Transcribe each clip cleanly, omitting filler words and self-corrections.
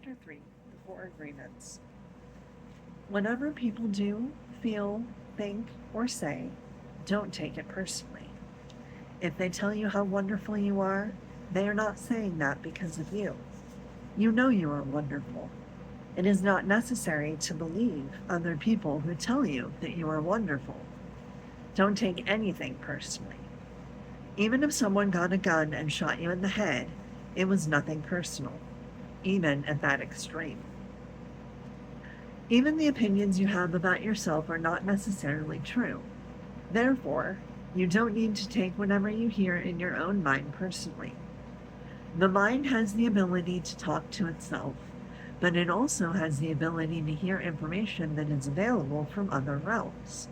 Chapter 3, The Four Agreements. Whatever people do, feel, think, or say, don't take it personally. If they tell you how wonderful you are, they are not saying that because of you. You know you are wonderful. It is not necessary to believe other people who tell you that you are wonderful. Don't take anything personally. Even if someone got a gun and shot you in the head, it was nothing personal, even at that extreme. Even the opinions you have about yourself are not necessarily true. Therefore, you don't need to take whatever you hear in your own mind personally. The mind has the ability to talk to itself, but it also has the ability to hear information that is available from other realms.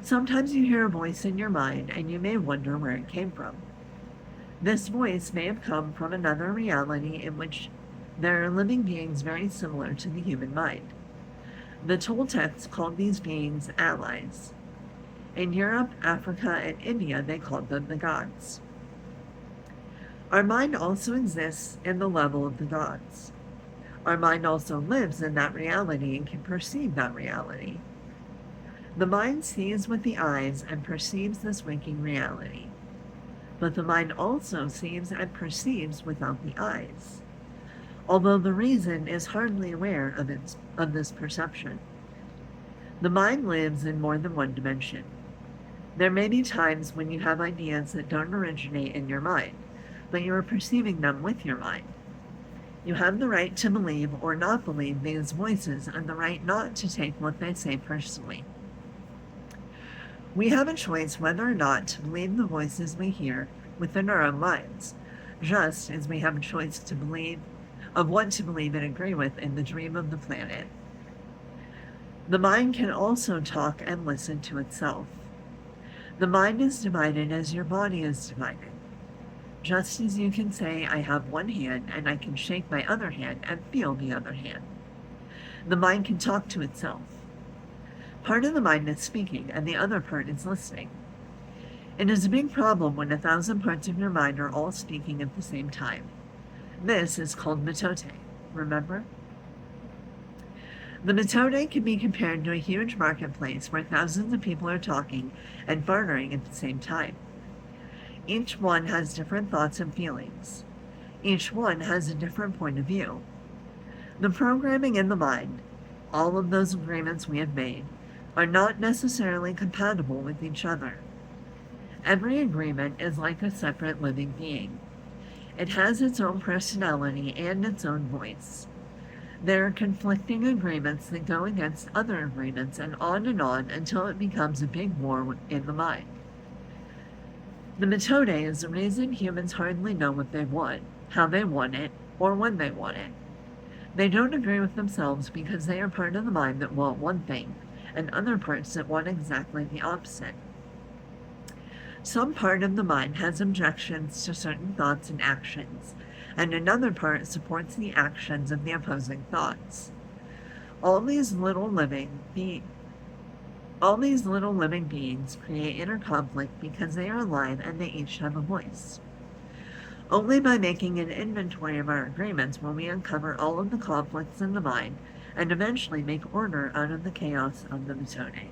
Sometimes you hear a voice in your mind and you may wonder where it came from. This voice may have come from another reality in which there are living beings very similar to the human mind. The Toltecs called these beings allies. In Europe, Africa, and India, they called them the gods. Our mind also exists in the level of the gods. Our mind also lives in that reality and can perceive that reality. The mind sees with the eyes and perceives this waking reality. But the mind also sees and perceives without the eyes, although the reason is hardly aware of this perception. The mind lives in more than one dimension. There may be times when you have ideas that don't originate in your mind, but you are perceiving them with your mind. You have the right to believe or not believe these voices and the right not to take what they say personally. We have a choice whether or not to believe the voices we hear within our own minds, just as we have a choice to believe of what to believe and agree with in the dream of the planet. The mind can also talk and listen to itself. The mind is divided as your body is divided. Just as you can say, I have one hand and I can shake my other hand and feel the other hand. The mind can talk to itself. Part of the mind is speaking and the other part is listening. It is a big problem when 1,000 parts of your mind are all speaking at the same time. This is called mitote, remember? The mitote can be compared to a huge marketplace where thousands of people are talking and bartering at the same time. Each one has different thoughts and feelings. Each one has a different point of view. The programming in the mind, all of those agreements we have made, are not necessarily compatible with each other. Every agreement is like a separate living being. It has its own personality and its own voice. There are conflicting agreements that go against other agreements and on until it becomes a big war in the mind. The mitote is the reason humans hardly know what they want, how they want it, or when they want it. They don't agree with themselves because they are part of the mind that want one thing, and other parts that want exactly the opposite. Some part of the mind has objections to certain thoughts and actions, and another part supports the actions of the opposing thoughts. All these little living beings create inner conflict because they are alive and they each have a voice. Only by making an inventory of our agreements will we uncover all of the conflicts in the mind and eventually make order out of the chaos of the mitote.